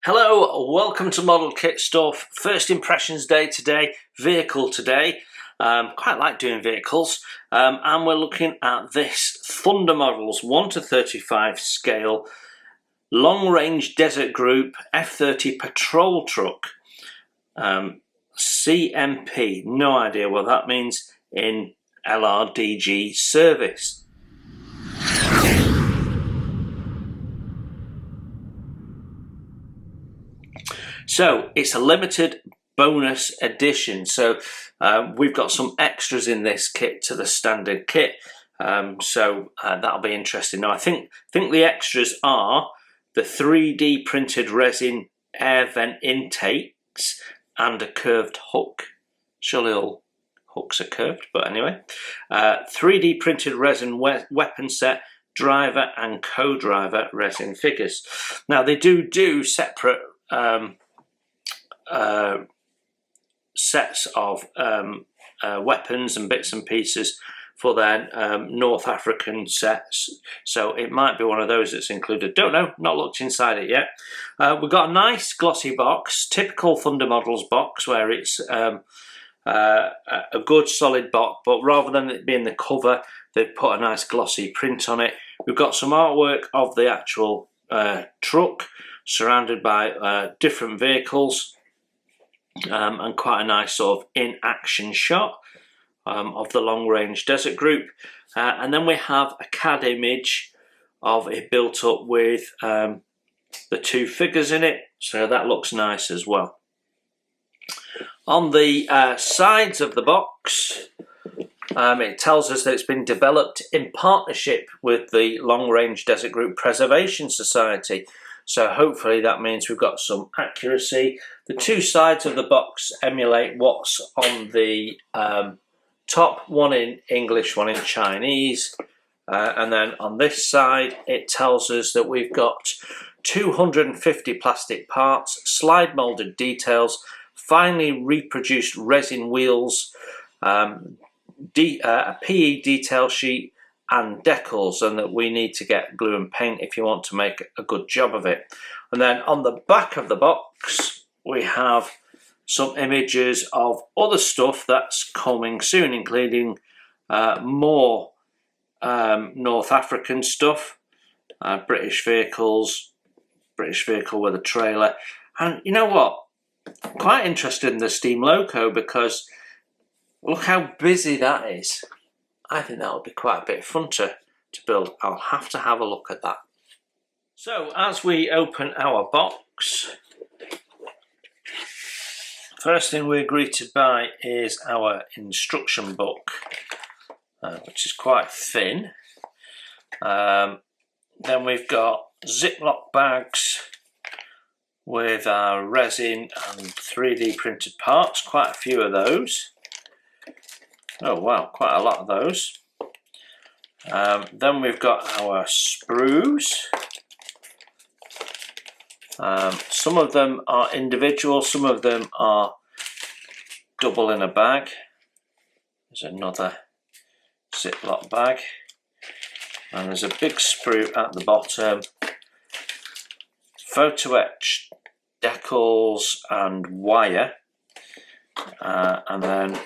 Hello, welcome to Model Kit Stuff. First impressions day today, vehicle today. Quite like doing vehicles. And we're looking at this Thunder Models 1 to 35 scale long range desert group F30 patrol truck. CMP, no idea what that means in LRDG service. So it's a limited bonus edition. So we've got some extras in this kit to the standard kit. That'll be interesting. Now I think the extras are the 3D printed resin air vent intakes and a curved hook. Surely all hooks are curved, but anyway. 3D printed resin weapon set, driver and co-driver resin figures. Now they do separate sets of weapons and bits and pieces for their North African sets, so it might be one of those that's included. Don't know, not looked inside it yet. We've got a nice glossy box, typical Thunder Models box, where it's a good solid box, but rather than it being the cover, they've put a nice glossy print on it. We've got some artwork of the actual truck surrounded by different vehicles. And quite a nice sort of in-action shot of the long-range desert group. And then we have a CAD image of it built up with the two figures in it, so that looks nice as well. On the sides of the box, it tells us that it's been developed in partnership with the Long-Range Desert Group Preservation Society. So hopefully that means we've got some accuracy. The two sides of the box emulate what's on the top, one in English, one in Chinese. And then on this side, it tells us that we've got 250 plastic parts, slide molded details, finely reproduced resin wheels, a PE detail sheet, and decals, and that we need to get glue and paint if you want to make a good job of it. And then on the back of the box we have some images of other stuff that's coming soon, including more North African stuff, British vehicles, British vehicle with a trailer. And you know what, I'm quite interested in the Steam Loco, because look how busy that is. I think that would be quite a bit of fun to build. I'll have to have a look at that. So as we open our box, first thing we're greeted by is our instruction book, which is quite thin. Then we've got Ziploc bags with our resin and 3D printed parts, quite a few of those. Oh wow, quite a lot of those. Then we've got our sprues. Some of them are individual, some of them are double in a bag. There's another Ziploc bag. And there's a big sprue at the bottom. Photo etched decals and wire. And then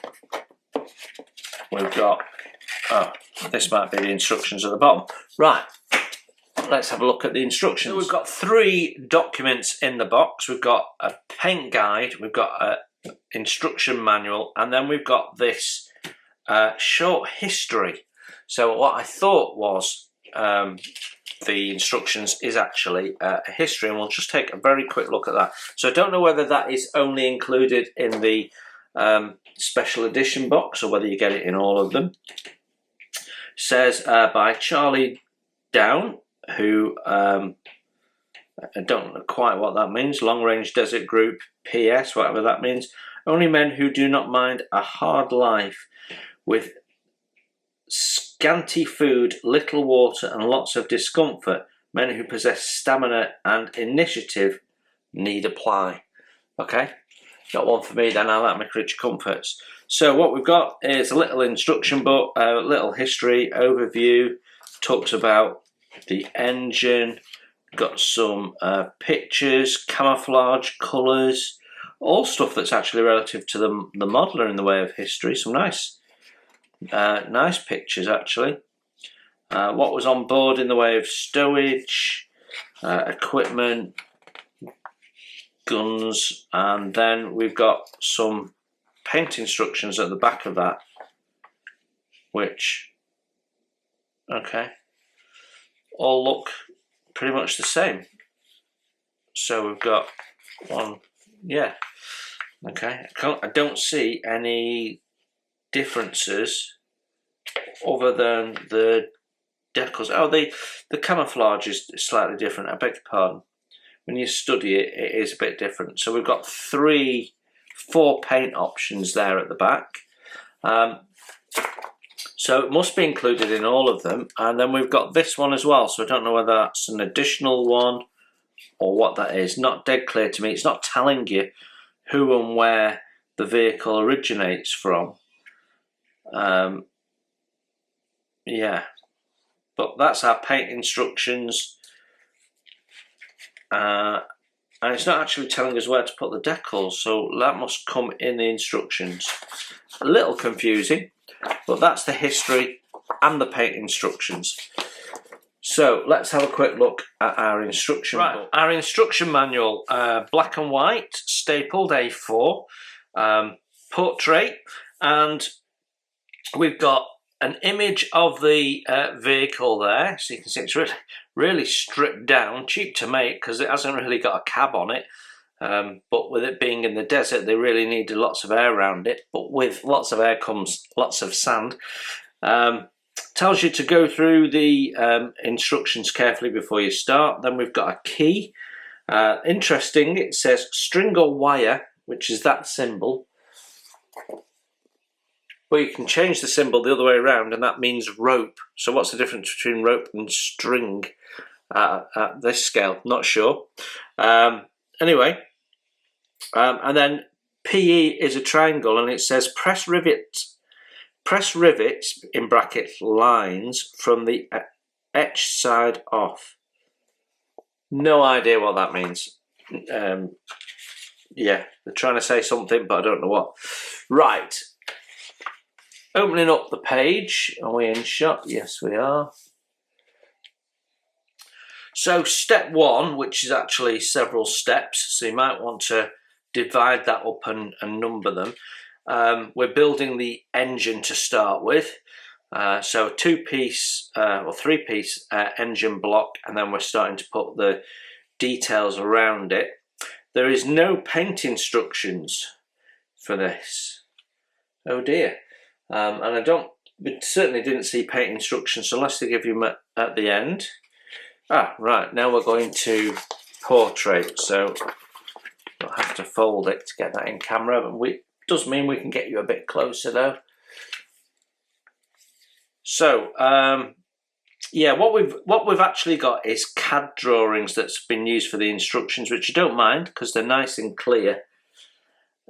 we've got, this might be the instructions at the bottom. Right, let's have a look at the instructions. So we've got three documents in the box. We've got a paint guide, we've got an instruction manual, and then we've got this short history. So what I thought was the instructions is actually a history, and we'll just take a very quick look at that. So I don't know whether that is only included in the special edition box or whether you get it in all of them. It says by Charlie Down, who I don't know quite what that means, Long Range Desert Group PS, whatever that means. Only men who do not mind a hard life with scanty food, little water and lots of discomfort. Men who possess stamina and initiative need apply. Okay, got one for me then. I like my creature comforts. So what we've got is a little instruction book, a little history overview, talks about the engine, got some pictures, camouflage, colours, all stuff that's actually relative to the modeler in the way of history. Some nice pictures actually. What was on board in the way of stowage, equipment, guns, and then we've got some paint instructions at the back of that, which, okay, all look pretty much the same. So we've got one, yeah, okay, I don't see any differences other than the decals. Oh, the camouflage is slightly different, I beg your pardon. When you study it, it is a bit different. So we've got 4 paint options there at the back. So it must be included in all of them. And then we've got this one as well. So I don't know whether that's an additional one or what that is. Not dead clear to me. It's not telling you who and where the vehicle originates from. Yeah, but that's our paint instructions. And it's not actually telling us where to put the decals, so that must come in the instructions. A little confusing, but that's the history and the paint instructions. So let's have a quick look at our instruction book. Our instruction manual, black and white, stapled A4, portrait, and we've got an image of the vehicle there, so you can see it's really stripped down, cheap to make because it hasn't really got a cab on it. But with it being in the desert, they really needed lots of air around it. But with lots of air comes lots of sand. Tells you to go through the instructions carefully before you start. Then we've got a key. Interesting, it says string or wire, which is that symbol. Well, you can change the symbol the other way around, and that means rope. So what's the difference between rope and string at this scale? Not sure. Anyway, and then PE is a triangle, and it says press rivets in brackets lines from the etched side off. No idea what that means. Yeah, they're trying to say something, but I don't know what. Right. Opening up the page, are we in shot? Yes, we are. So step 1, which is actually several steps, so you might want to divide that up and number them. We're building the engine to start with. So a 2-piece or 3-piece engine block, and then we're starting to put the details around it. There is no paint instructions for this. Oh dear. And we certainly didn't see paint instructions unless they give you them at the end. Right, now we're going to portrait, so we'll have to fold it to get that in camera, but does mean we can get you a bit closer though. So, yeah, what we've actually got is CAD drawings that's been used for the instructions, which you don't mind because they're nice and clear.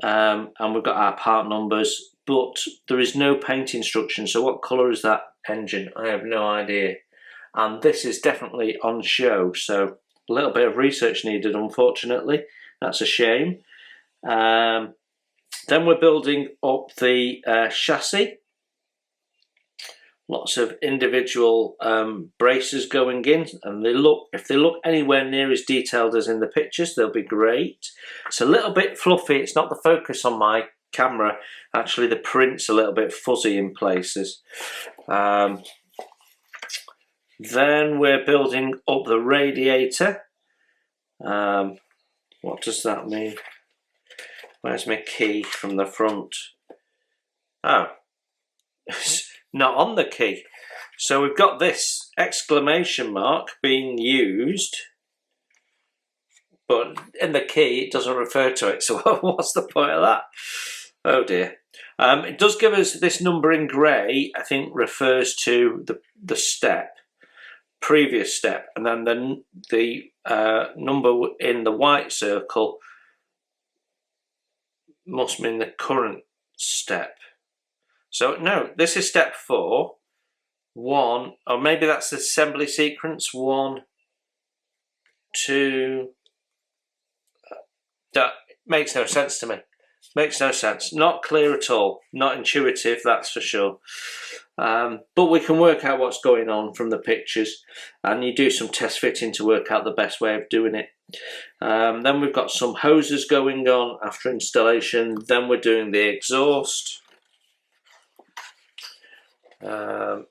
And we've got our part numbers, but there is no paint instruction. So what colour is that engine? I have no idea. And this is definitely on show, so a little bit of research needed, unfortunately. That's a shame. Then we're building up the chassis. Lots of individual braces going in, and if they look anywhere near as detailed as in the pictures, they'll be great. It's a little bit fluffy. It's not the focus on my camera. Actually, the print's a little bit fuzzy in places. Then we're building up the radiator. What does that mean? Where's my key from the front? Oh, it's not on the key. So we've got this exclamation mark being used, but in the key it doesn't refer to it. So what's the point of that? Oh dear. It does give us this number in grey, I think refers to the step. Previous step, and then the number in the white circle must mean the current step. So no, this is step 4. 1, or maybe that's the assembly sequence. 1, to... that makes no sense to me. Makes no sense. Not clear at all. Not intuitive, that's for sure. But we can work out what's going on from the pictures, and you do some test fitting to work out the best way of doing it. Then we've got some hoses going on after installation. Then we're doing the exhaust. Then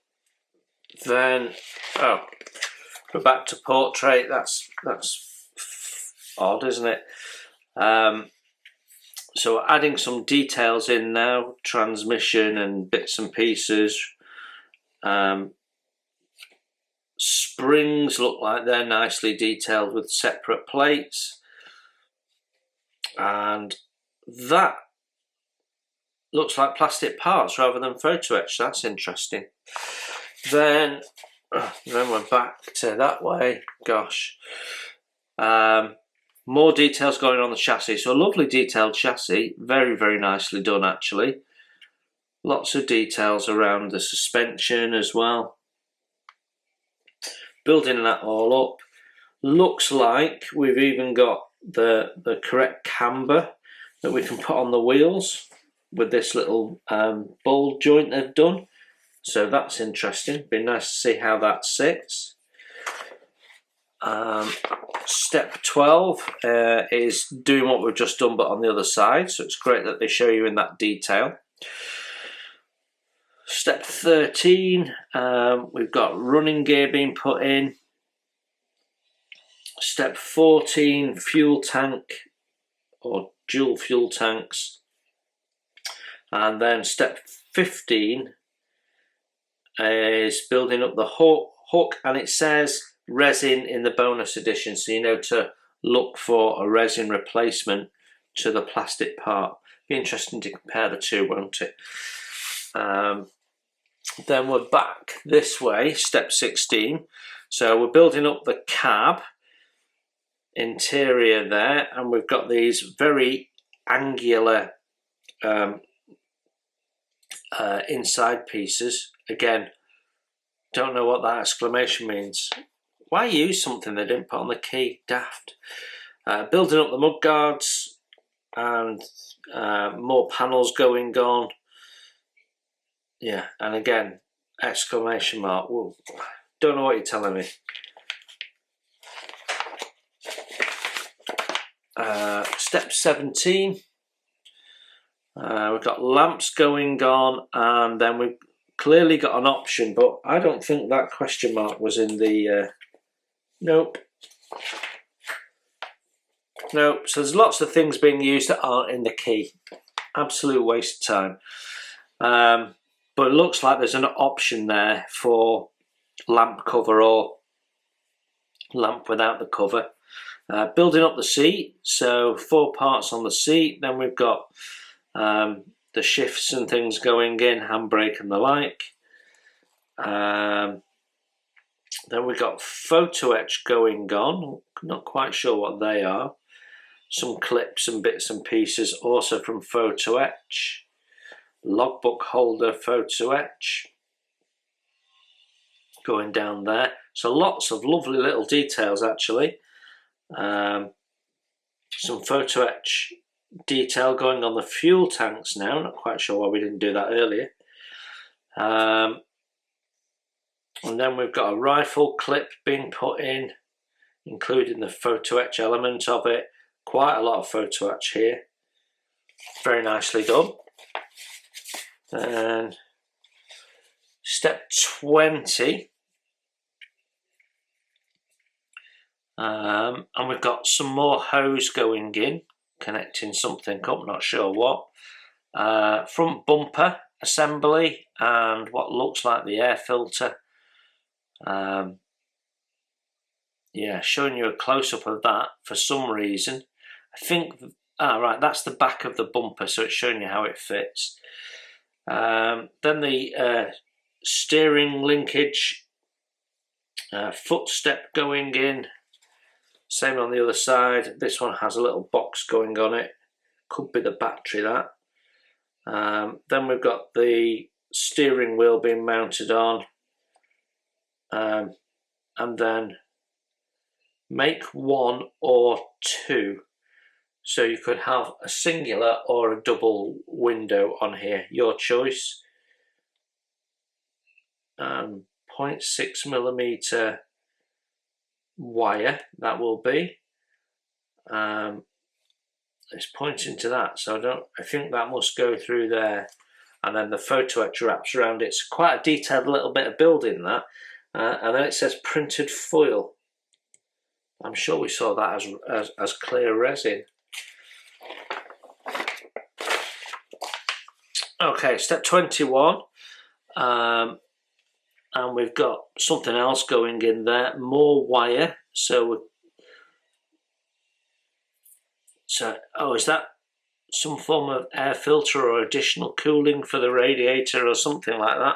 we're back to portrait. That's odd, isn't it? So we're adding some details in now, transmission and bits and pieces. Springs look like they're nicely detailed with separate plates, and that looks like plastic parts rather than photo etch. That's interesting. Then we're back to that way. Gosh. More details going on the chassis. So a lovely detailed chassis, very, very nicely done actually. Lots of details around the suspension as well. Building that all up. Looks like we've even got the correct camber that we can put on the wheels with this little ball joint they've done. So that's interesting. Be nice to see how that sits. Step 12 is doing what we've just done but on the other side, so it's great that they show you in that detail. Step 13, we've got running gear being put in. Step 14, fuel tank or dual fuel tanks. And then step 15 is building up the hook, and it says resin in the bonus edition, so you know to look for a resin replacement to the plastic part. Be interesting to compare the two, won't it? Then we're back this way, step 16. So we're building up the cab interior there, and we've got these very angular inside pieces. Again, don't know what that exclamation means. Why use something they didn't put on the key? Daft. Building up the mud guards, and more panels going on. Yeah, and again, exclamation mark. Whoa. Don't know what you're telling me. Step 17. We've got lamps going on, and then we've clearly got an option, but I don't think that question mark was in the... Nope. So there's lots of things being used that aren't in the key. Absolute waste of time. But it looks like there's an option there for lamp cover or lamp without the cover. Building up the seat, so 4 parts on the seat. Then we've got the shifts and things going in, handbrake and the like. Then we've got photo etch going on. Not quite sure what they are. Some clips and bits and pieces also from photo etch. Logbook holder photo etch going down there. So lots of lovely little details actually. Some photo etch detail going on the fuel tanks now. Not quite sure why we didn't do that earlier. And then we've got a rifle clip being put in, including the photo etch element of it. Quite a lot of photo etch here. Very nicely done. And step 20. And we've got some more hose going in, connecting something up, not sure what. Front bumper assembly and what looks like the air filter. Yeah, showing you a close-up of that for some reason. I think, right, that's the back of the bumper, so it's showing you how it fits. Then the steering linkage, footstep going in. Same on the other side. This one has a little box going on it. Could be the battery, that. Then we've got the steering wheel being mounted on. And then make one or two. So you could have a singular or a double window on here, your choice. 0.6mm wire, that will be. It's pointing to that, so I think that must go through there, and then the photo etch wraps around it. It's quite a detailed little bit of building, that. And then it says printed foil. I'm sure we saw that as clear resin. Okay, step 21, and we've got something else going in there, more wire. So is that some form of air filter or additional cooling for the radiator or something like that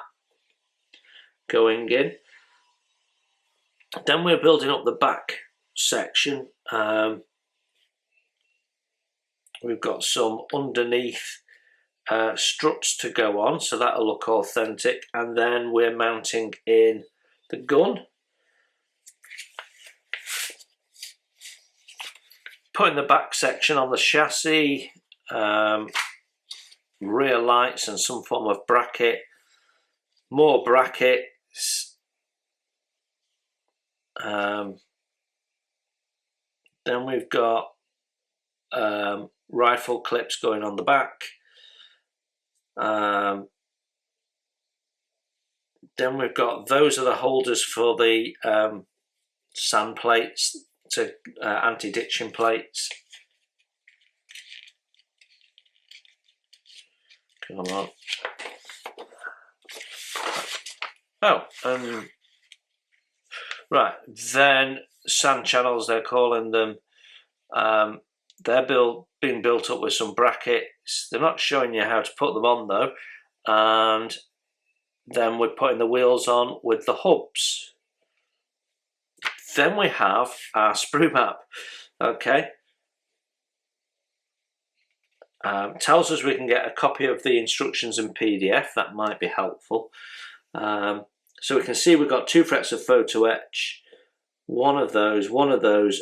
going in? Then we're building up the back section. We've got some underneath struts to go on, so that'll look authentic, and then we're mounting in the gun, putting the back section on the chassis, rear lights and some form of bracket, more brackets, then we've got rifle clips going on the back. Then we've got, those are the holders for the sand plates, to anti-ditching plates. Come on. Oh, right, then sand channels, they're calling them. They're being built up with some brackets. They're not showing you how to put them on though. And then we're putting the wheels on with the hubs. Then we have our sprue map. Okay. Tells us we can get a copy of the instructions in PDF. That might be helpful. So we can see we've got 2 frets of photo etch, one of those,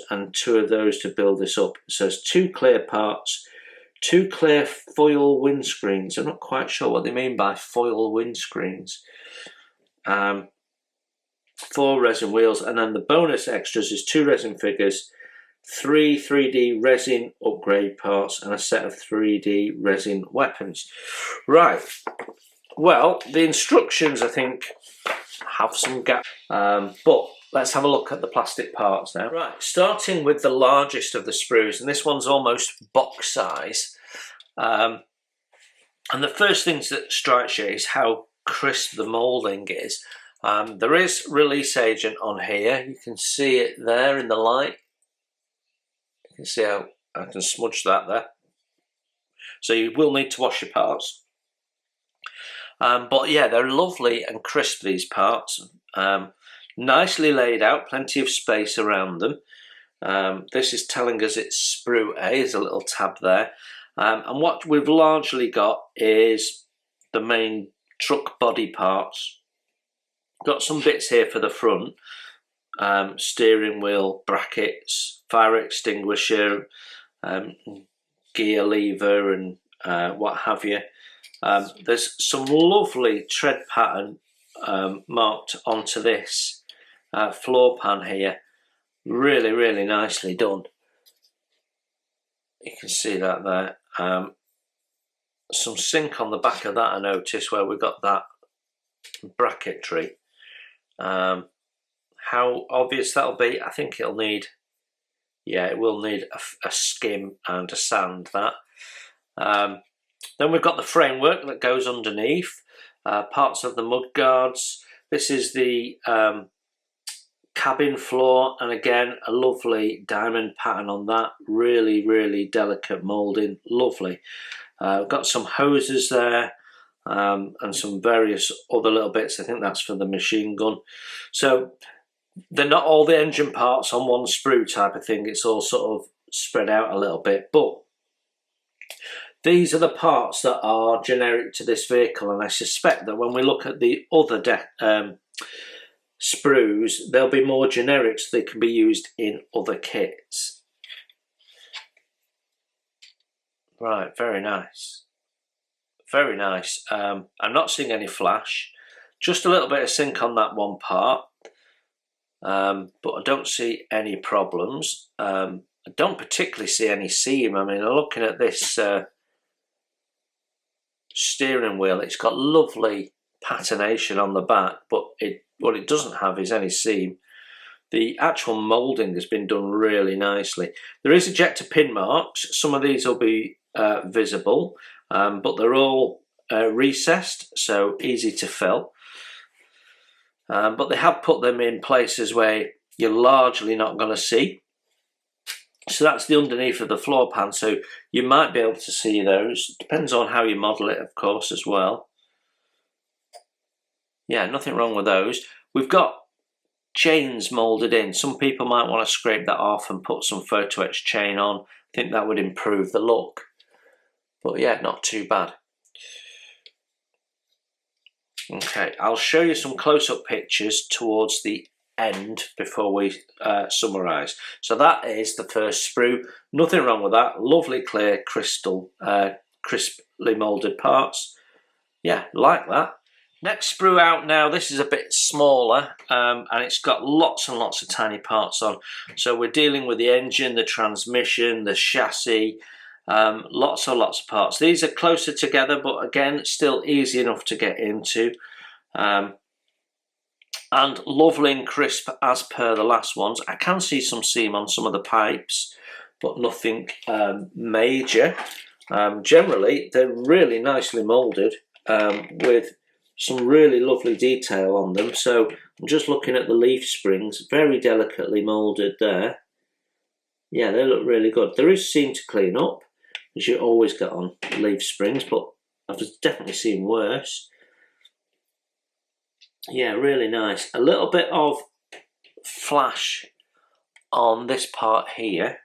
and 2 of those to build this up. It says 2 clear parts, 2 clear foil windscreens. I'm not quite sure what they mean by foil windscreens. 4 resin wheels, and then the bonus extras is 2 resin figures, 3 3D resin upgrade parts, and a set of 3D resin weapons. Right, well, the instructions I think have some gaps, but let's have a look at the plastic parts now. Right, starting with the largest of the sprues, and this one's almost box size. And the first things that strikes you is how crisp the moulding is. There is release agent on here. You can see it there in the light. You can see how I can smudge that there. So you will need to wash your parts. But yeah, they're lovely and crisp, these parts. Nicely laid out, plenty of space around them. This is telling us it's sprue A, there's a little tab there. And what we've largely got is the main truck body parts. Got some bits here for the front, steering wheel, brackets, fire extinguisher, gear lever, and what have you. There's some lovely tread pattern marked onto this floor pan here. Really, really nicely done. You can see that there. Some sink on the back of that, I noticed, where we got that bracketry. How obvious that'll be, I think it'll need, yeah, it will need a skim and a sand, that. Then we've got the framework that goes underneath, parts of the mud guards. This is the cabin floor, and again a lovely diamond pattern on that. Really, really delicate moulding, lovely. We've got some hoses there, and some various other little bits. I think that's for the machine gun. So they're not all the engine parts on one sprue type of thing. It's all sort of spread out a little bit, but these are the parts that are generic to this vehicle, and I suspect that when we look at the other sprues, they'll be more generic, so they can be used in other kits. Right, very nice. Very nice. I'm not seeing any flash. Just a little bit of sink on that one part. But I don't see any problems. I don't particularly see any seam. I mean, looking at this steering wheel, it's got lovely patination on the back, but what it doesn't have is any seam. The actual moulding has been done really nicely. There is ejector pin marks. Some of these will be visible, but they're all recessed, so easy to fill. But they have put them in places where you're largely not going to see. So that's the underneath of the floor pan, so you might be able to see those. Depends on how you model it, of course, as well. Yeah, nothing wrong with those. We've got chains moulded in. Some people might want to scrape that off and put some photo etch chain on. I think that would improve the look. But yeah, not too bad. Okay, I'll show you some close-up pictures towards the end before we summarise. So that is the first sprue. Nothing wrong with that. Lovely clear crystal, crisply moulded parts. Yeah, like that. Next sprue out now. This is a bit smaller, and it's got lots and lots of tiny parts on. So we're dealing with the engine, the transmission, the chassis. Lots and lots of parts. These are closer together, but again, still easy enough to get into. And lovely and crisp as per the last ones. I can see some seam on some of the pipes, but nothing major. Generally, they're really nicely moulded with some really lovely detail on them. So I'm just looking at the leaf springs, very delicately moulded there. Yeah, they look really good. There is seam to clean up, as you always get on leaf springs, but I've definitely seen worse. Yeah, really nice. A little bit of flash on this part here,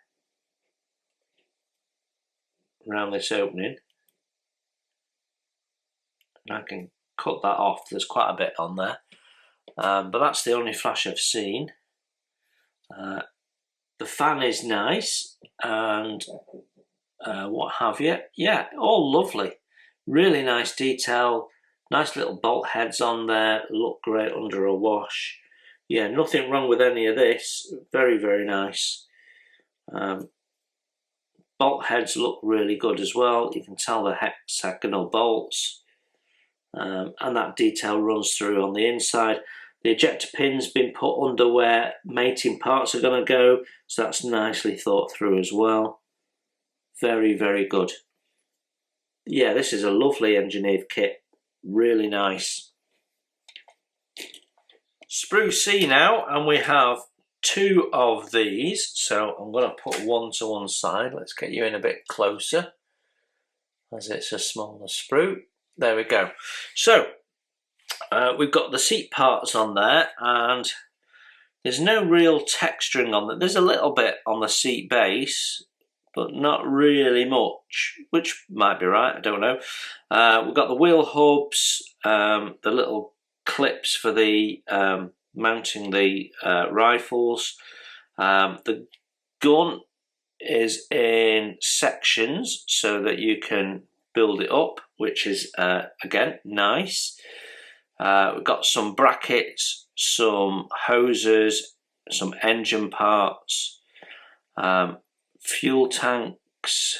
around this opening. And I can cut that off, there's quite a bit on there. But that's the only flash I've seen. The fan is nice, and what have you. Yeah, all lovely. Really nice detail. Nice little bolt heads on there, look great under a wash. Yeah, nothing wrong with any of this. Very, very nice. Bolt heads look really good as well. You can tell the hexagonal bolts. And that detail runs through on the inside. The ejector pin's been put under where mating parts are going to go, so that's nicely thought through as well. Very, very good. Yeah, this is a lovely engineered kit. Really nice. Sprue C now, and we have two of these. So I'm going to put one to one side. Let's get you in a bit closer, as it's a smaller sprue. There we go. So we've got the seat parts on there, and there's no real texturing on them. There's a little bit on the seat base, but not really much, which might be right, I don't know. We've got the wheel hubs, the little clips for the mounting the rifles. The gun is in sections so that you can build it up, which is again nice. We've got some brackets, some hoses, some engine parts, fuel tanks.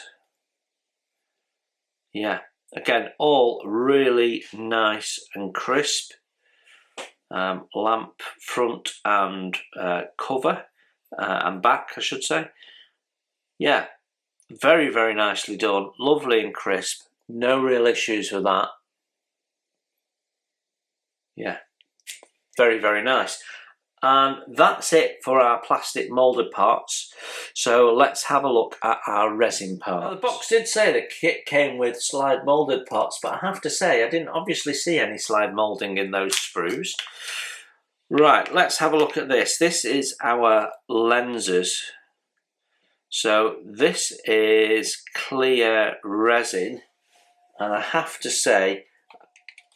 Yeah, again, all really nice and crisp. Lamp front and cover and back, I should say. Yeah, very, very nicely done. Lovely and crisp. No real issues with that. Yeah, very, very nice. And that's it for our plastic moulded parts. So let's have a look at our resin parts. Now, the box did say the kit came with slide moulded parts, but I have to say I didn't obviously see any slide moulding in those sprues. Right, let's have a look at this. This is our lenses. So this is clear resin, and I have to say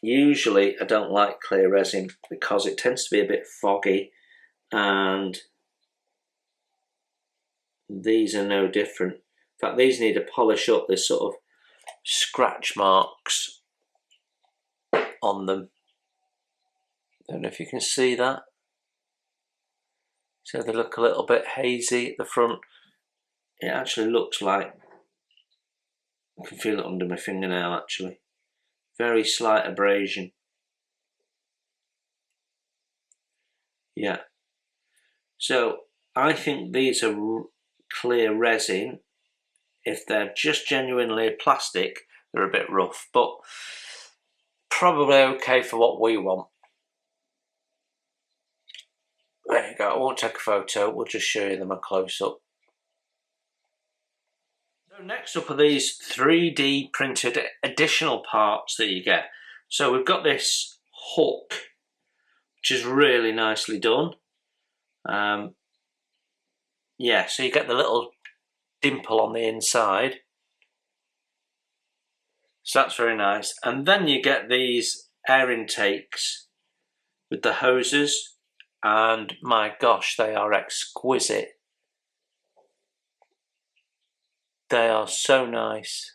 usually I don't like clear resin because it tends to be a bit foggy, and these are no different. In fact, these need to polish up. This sort of scratch marks on them. Don't know if you can see that. So they look a little bit hazy at the front. It actually looks like, I can feel it under my fingernail actually. Very slight abrasion. Yeah. So I think these are clear resin. If they're just genuinely plastic, they're a bit rough, but probably okay for what we want. There you go. I won't take a photo, we'll just show you them a close-up. So next up are these 3D printed additional parts that you get. So we've got this hook, which is really nicely done. Yeah, so you get the little dimple on the inside. So that's very nice. And then you get these air intakes with the hoses, and my gosh, they are exquisite. They are so nice.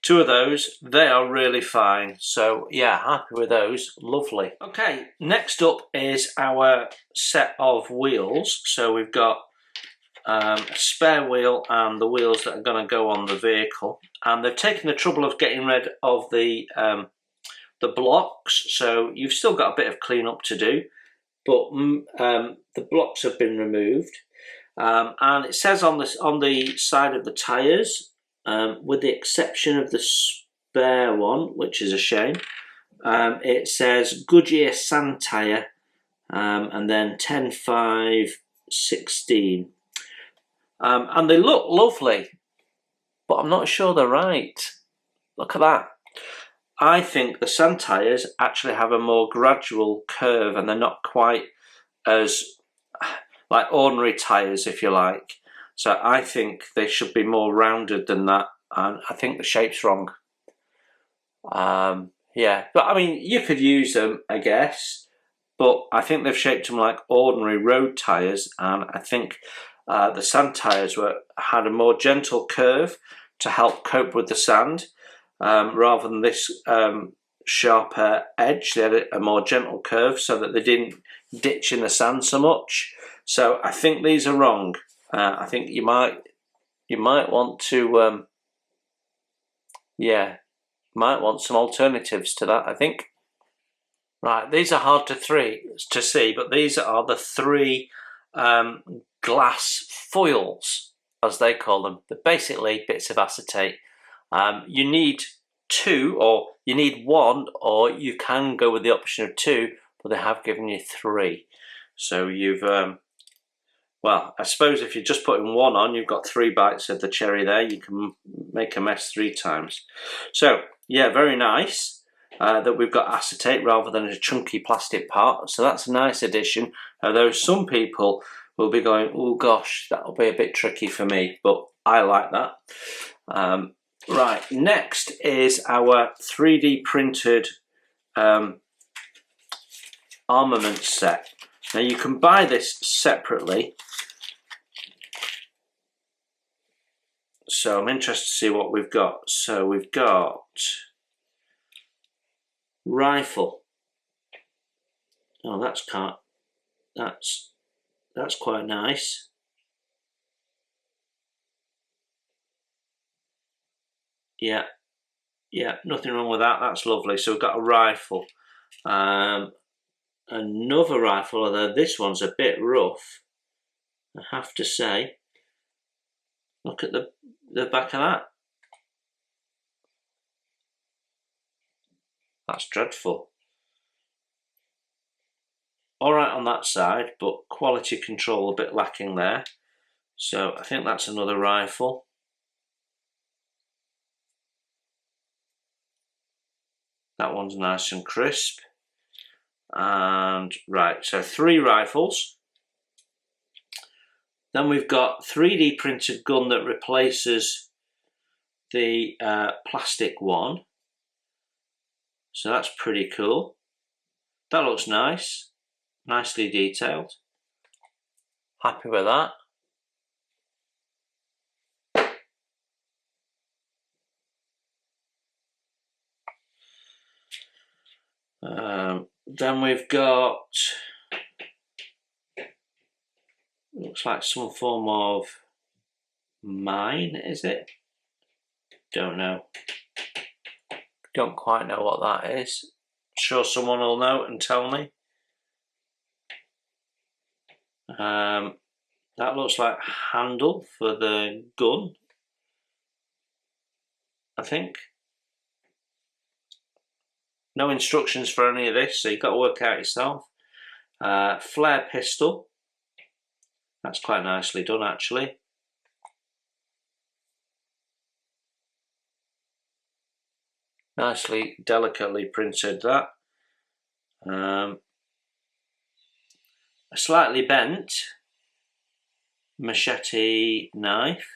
Two of those, they are really fine. So yeah, happy with those, lovely. Okay, next up is our set of wheels. So we've got a spare wheel and the wheels that are going to go on the vehicle. And they've taken the trouble of getting rid of the blocks. So you've still got a bit of cleanup to do, but the blocks have been removed. And it says on the side of the tyres, with the exception of the spare one, which is a shame, it says Goodyear sand tyre, and then 10, 5, 16. And they look lovely, but I'm not sure they're right. Look at that. I think the sand tyres actually have a more gradual curve, and they're not quite as like ordinary tyres, if you like. So I think they should be more rounded than that, and I think the shape's wrong. Yeah, but I mean, you could use them, I guess, but I think they've shaped them like ordinary road tyres, and I think the sand tyres had a more gentle curve to help cope with the sand, rather than this sharper edge. They had a more gentle curve so that they didn't ditch in the sand so much. So I think these are wrong. I think you might want to might want some alternatives to that, I think. Right, these are hard to see, but these are the 3 glass foils, as they call them. They're basically bits of acetate. You need 2, or you need 1, or you can go with the option of 2, but they have given you 3. So you've well, I suppose if you're just putting 1 on, you've got 3 bites of the cherry there. You can make a mess 3 times. So yeah, very nice that we've got acetate rather than a chunky plastic part. So that's a nice addition. Although some people will be going, oh gosh, that'll be a bit tricky for me, but I like that. Right, next is our 3D printed armament set. Now you can buy this separately, so I'm interested to see what we've got. So we've got rifle. Oh, that's quite nice. Yeah, nothing wrong with that. That's lovely. So we've got a rifle. Another rifle, although this one's a bit rough, I have to say. Look at the back of that. That's dreadful. Alright on that side, but quality control a bit lacking there. So I think that's another rifle. That one's nice and crisp. And right, so 3 rifles. Then we've got 3D printed gun that replaces the plastic one. So that's pretty cool. That looks nice. Nicely detailed. Happy with that. Then we've got, looks like some form of mine, is it? Don't know. Don't quite know what that is. Sure someone will know and tell me. That looks like handle for the gun, I think. No instructions for any of this, so you've got to work out yourself. Flare pistol. That's quite nicely done, actually. Nicely, delicately printed, that. A slightly bent machete knife.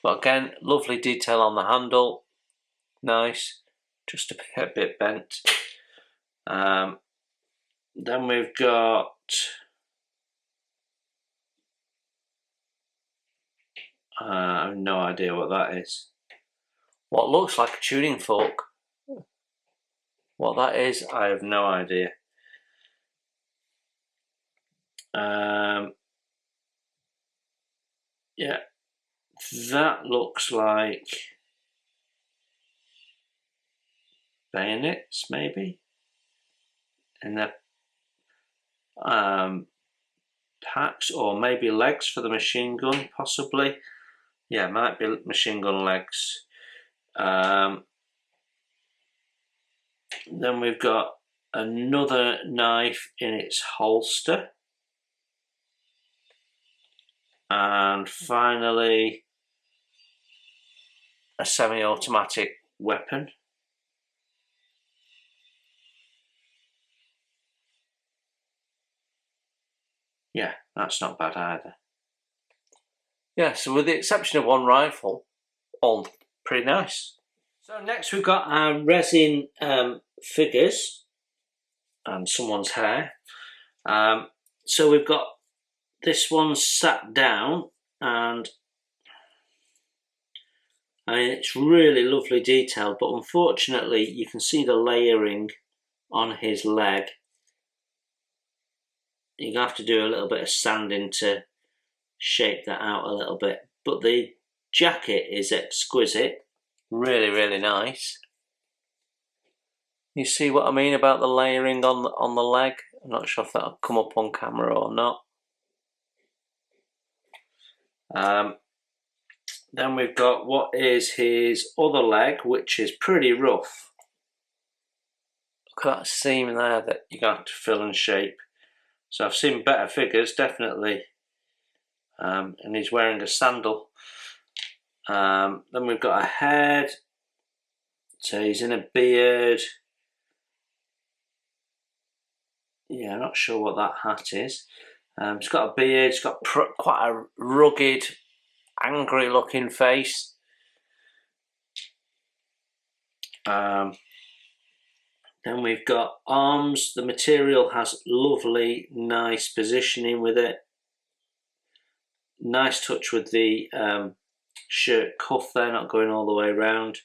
But again, lovely detail on the handle. Nice, just a bit bent. Then we've got I have no idea what that is. What looks like a tuning fork. What that is, I have no idea. Yeah, that looks like bayonets, maybe, and the packs, or maybe legs for the machine gun, possibly. Yeah, might be machine gun legs. Then we've got another knife in its holster, and finally a semi-automatic weapon. Yeah, that's not bad either. Yeah, so with the exception of one rifle, all pretty nice. So next we've got our resin figures and someone's hair. So we've got this one sat down, and I mean, it's really lovely detail, but unfortunately you can see the layering on his leg. You have to do a little bit of sanding to shape that out a little bit, but the jacket is exquisite. Really, really nice. You see what I mean about the layering on the leg? I'm not sure if that'll come up on camera or not. Then we've got what is his other leg, which is pretty rough. Look at that seam there that you're going to have to fill and shape. So I've seen better figures, definitely. And he's wearing a sandal. Then we've got a head. So he's in a beard. Yeah, I'm not sure what that hat is. He's got a beard. He's got quite a rugged, angry looking face. Then we've got arms. The material has lovely, nice positioning with it. Nice touch with the shirt cuff there, not going all the way around.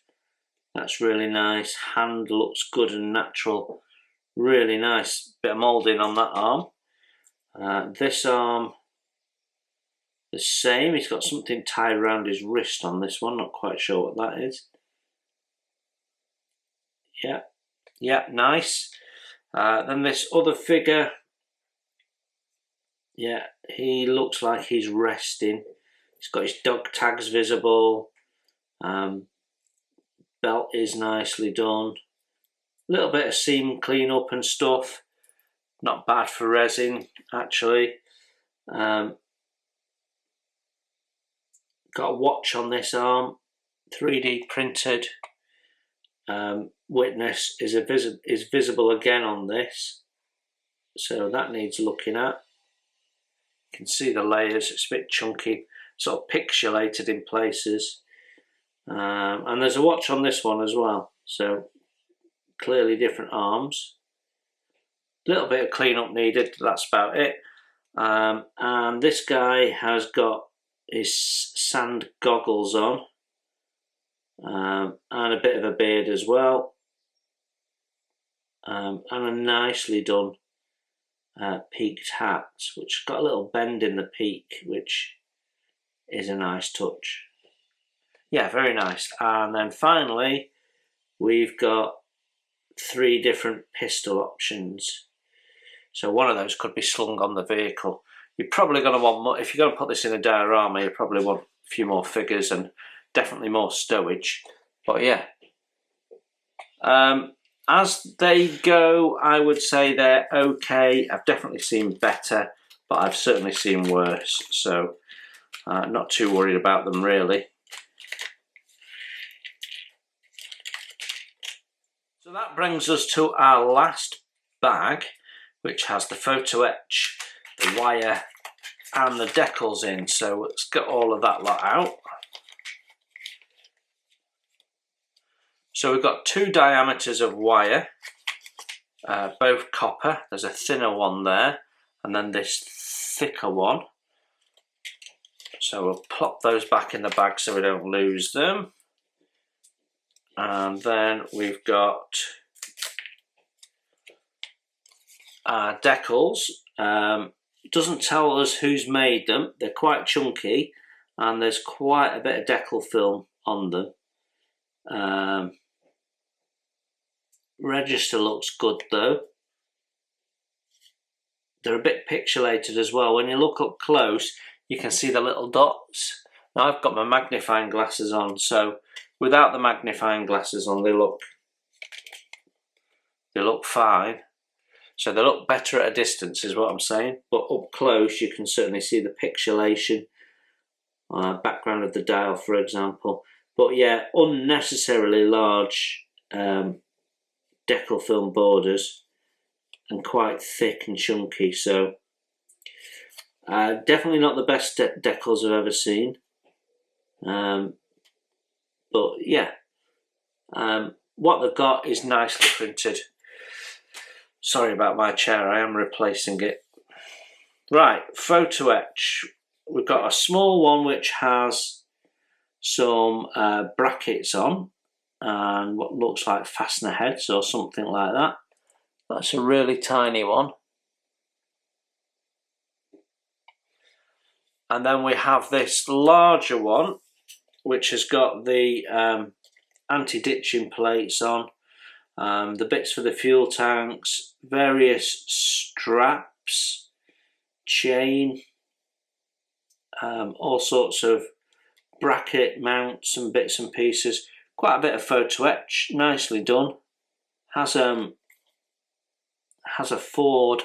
That's really nice. Hand looks good and natural. Really nice bit of moulding on that arm. This arm, the same. He's got something tied around his wrist on this one. Not quite sure what that is. Yeah, nice. Then this other figure. Yeah, he looks like he's resting. He's got his dog tags visible. Belt is nicely done. A little bit of seam clean up and stuff. Not bad for resin, actually. Got a watch on this arm. 3D printed. Witness is visible again on this. So that needs looking at. You can see the layers, it's a bit chunky, sort of pixelated in places. And there's a watch on this one as well, so clearly different arms. A little bit of cleanup needed, that's about it. And this guy has got his sand goggles on, and a bit of a beard as well, and a nicely done peaked hat, which got a little bend in the peak, which is a nice touch. Yeah, very nice. And then finally, we've got 3 different pistol options. So one of those could be slung on the vehicle. You're probably going to want more, if you're going to put this in a diorama, you probably want a few more figures and definitely more stowage. But yeah, as they go, I would say they're okay. I've definitely seen better, but I've certainly seen worse. So not too worried about them really. So that brings us to our last bag, which has the photo etch, the wire and the decals in. So let's get all of that lot out. So we've got 2 diameters of wire, both copper. There's a thinner one there and then this thicker one. So we'll plop those back in the bag so we don't lose them. And then we've got our decals. It doesn't tell us who's made them. They're quite chunky and there's quite a bit of decal film on them. Register looks good though. They're a bit pixelated as well. When you look up close, you can see the little dots. Now I've got my magnifying glasses on, so without the magnifying glasses on, they look fine. So they look better at a distance is what I'm saying, but up close you can certainly see the pixelation, background of the dial for example. But yeah, unnecessarily large decal film borders and quite thick and chunky, so definitely not the best decals I've ever seen. But yeah, what they've got is nicely printed. Sorry about my chair, I am replacing it. Right, photo etch. We've got a small one which has some brackets on and what looks like fastener heads or something like that. That's a really tiny one. And then we have this larger one which has got the anti-ditching plates on, the bits for the fuel tanks, various straps, chain, all sorts of bracket mounts and bits and pieces. Quite a bit of photo etch, nicely done. Has a Ford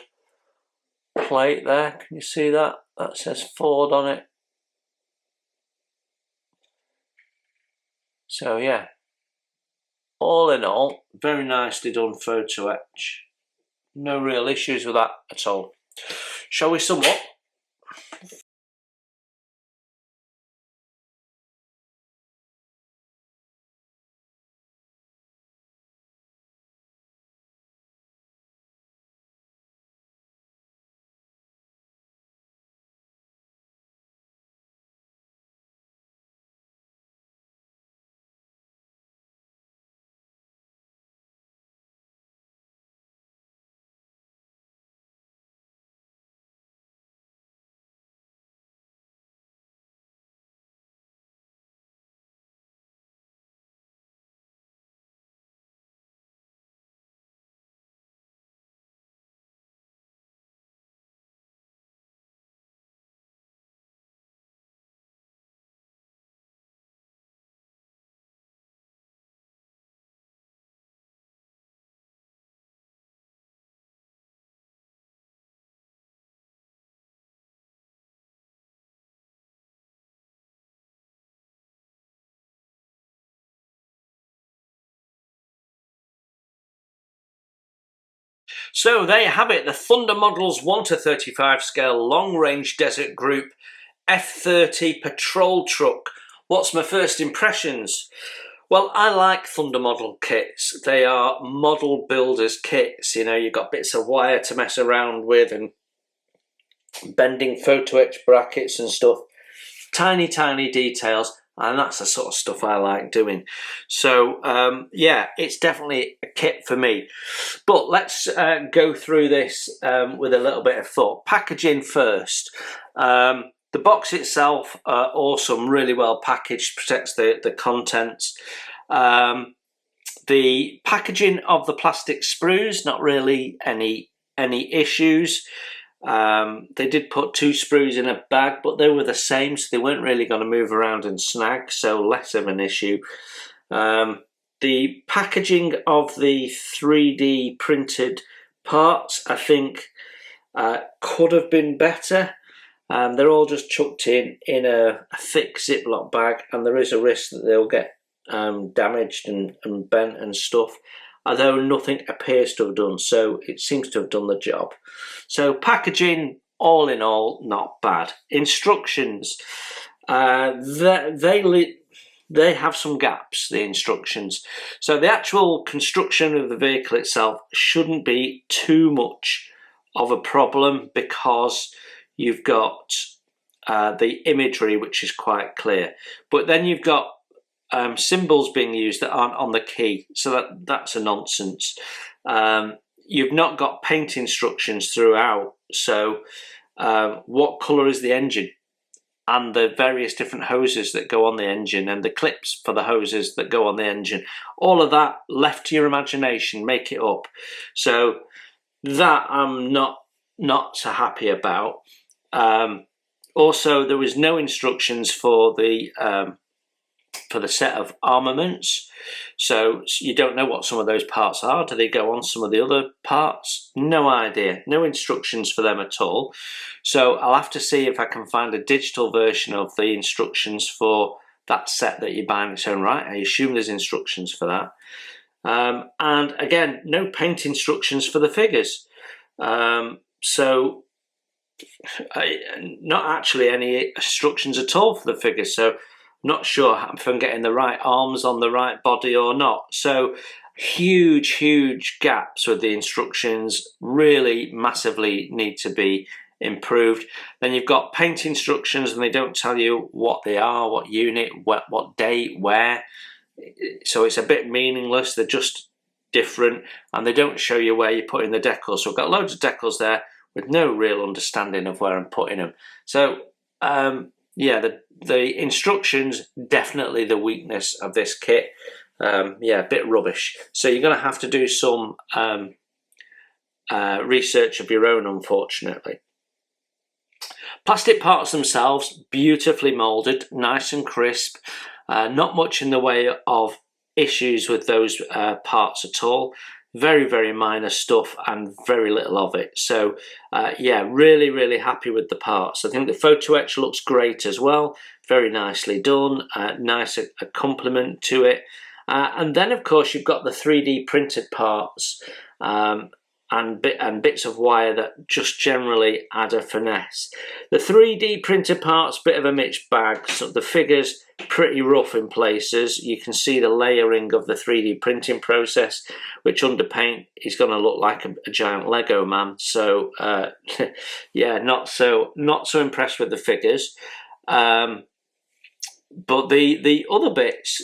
plate there, can you see that? That says Ford on it. So yeah, all in all, very nicely done photo etch. No real issues with that at all. Shall we sum up? So there you have it, the Thunder Models 1:35 scale long range desert group F30 patrol truck. What's my first impressions? Well, I like Thunder model kits. They are model builders kits. You know, you've got bits of wire to mess around with and bending photo etch brackets and stuff. Tiny, tiny details. And that's the sort of stuff I like doing. So, yeah, it's definitely a kit for me. But let's go through this with a little bit of thought. Packaging first. The box itself, awesome, really well packaged, protects the contents. The packaging of the plastic sprues, not really any issues. They did put 2 sprues in a bag, but they were the same, so they weren't really going to move around and snag, so less of an issue. The packaging of the 3D printed parts, I think, could have been better. They're all just chucked in a thick Ziploc bag, and there is a risk that they'll get damaged and bent and stuff, although nothing appears to have done, so it seems to have done the job. So packaging, all in all, not bad. Instructions, they have some gaps, the instructions. So the actual construction of the vehicle itself shouldn't be too much of a problem, because you've got the imagery, which is quite clear, but then you've got symbols being used that aren't on the key, so that's a nonsense. You've not got paint instructions throughout, so what colour is the engine, and the various different hoses that go on the engine, and the clips for the hoses that go on the engine, all of that left to your imagination, make it up. So that I'm not so happy about. Also, there was no instructions for the set of armaments, so you don't know what some of those parts are. Do they go on some of the other parts? No idea. No instructions for them at all. So I'll have to see if I can find a digital version of the instructions for that set that you buy in its own right. I assume there's instructions for that. And again, no paint instructions for the figures. So not actually any instructions at all for the figures. So not sure if I'm getting the right arms on the right body or not. So huge gaps with the instructions, really massively need to be improved. Then you've got paint instructions, and they don't tell you what they are, what unit, what date, where. So it's a bit meaningless. They're just different, and they don't show you where you're putting the decals. So I've got loads of decals there with no real understanding of where I'm putting them. So yeah, the instructions, definitely the weakness of this kit. Yeah, a bit rubbish. So you're going to have to do some research of your own, unfortunately. Plastic parts themselves, beautifully moulded, nice and crisp. Not much in the way of issues with those parts at all. Very minor stuff and very little of it. So yeah, really happy with the parts. I think the photo etch looks great as well. Very nicely done. Nice a complement to it. And then of course you've got the 3D printed parts and bits of wire that just generally add a finesse. The 3D printed parts, bit of a mixed bag. So the figures pretty rough in places. You can see the layering of the 3D printing process, which under paint is going to look like a giant Lego man. So yeah, not so impressed with the figures. But the other bits,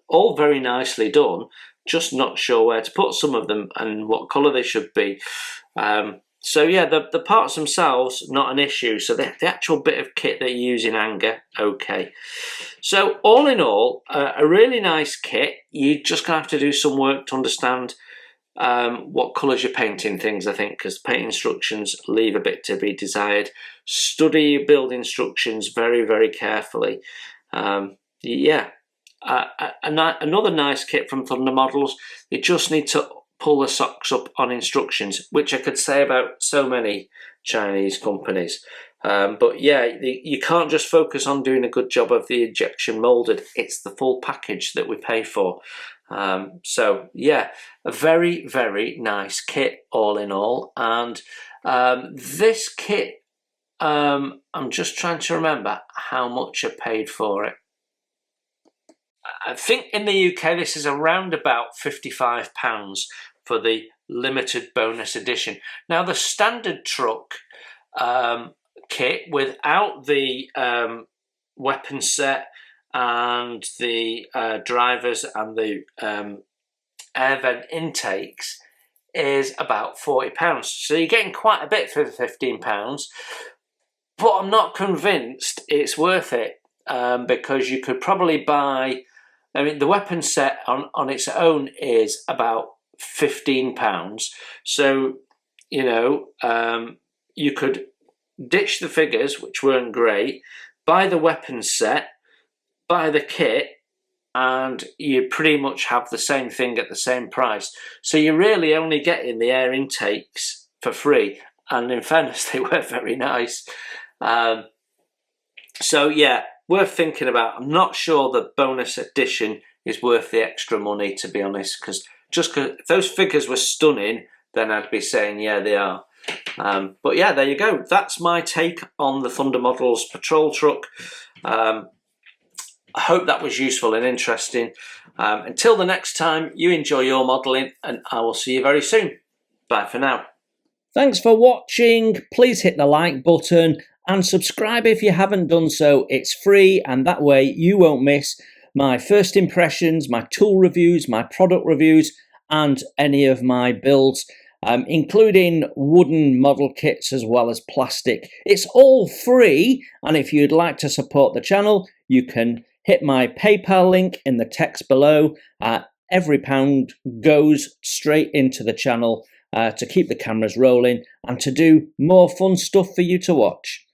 all very nicely done. Just not sure where to put some of them and what colour they should be. So yeah, the parts themselves, not an issue. So the actual bit of kit that you use in anger, okay. So all in all, a really nice kit. You're just going to have to do some work to understand what colours you're painting things, I think, because paint instructions leave a bit to be desired. Study your build instructions very carefully. Yeah. Another nice kit from Thunder Models. You just need to pull the socks up on instructions, which I could say about so many Chinese companies. But yeah, you can't just focus on doing a good job of the injection molded. It's the full package that we pay for. So yeah, a very, very nice kit all in all. And this kit, I'm just trying to remember how much I paid for it. I think in the UK this is around about £55 for the limited bonus edition. Now the standard truck kit without the weapon set and the drivers and the air vent intakes is about £40. So you're getting quite a bit for the £15, but I'm not convinced it's worth it because you could probably buy, I mean, the weapon set on its own is about £15. So, you know, you could ditch the figures, which weren't great, buy the weapon set, buy the kit, and you pretty much have the same thing at the same price. So you're really only getting the air intakes for free, and in fairness, they were very nice. So yeah, worth thinking about. I'm not sure the bonus edition is worth the extra money, to be honest, because if those figures were stunning, then I'd be saying, yeah, they are. But yeah, there you go. That's my take on the Thunder Models patrol truck. I hope that was useful and interesting. Until the next time, you enjoy your modelling, and I will see you very soon. Bye for now. Thanks for watching. Please hit the like button and subscribe if you haven't done so. It's free, and that way you won't miss my first impressions, my tool reviews, my product reviews, and any of my builds, including wooden model kits as well as plastic. It's all free, and if you'd like to support the channel, you can hit my PayPal link in the text below. Every pound goes straight into the channel to keep the cameras rolling and to do more fun stuff for you to watch.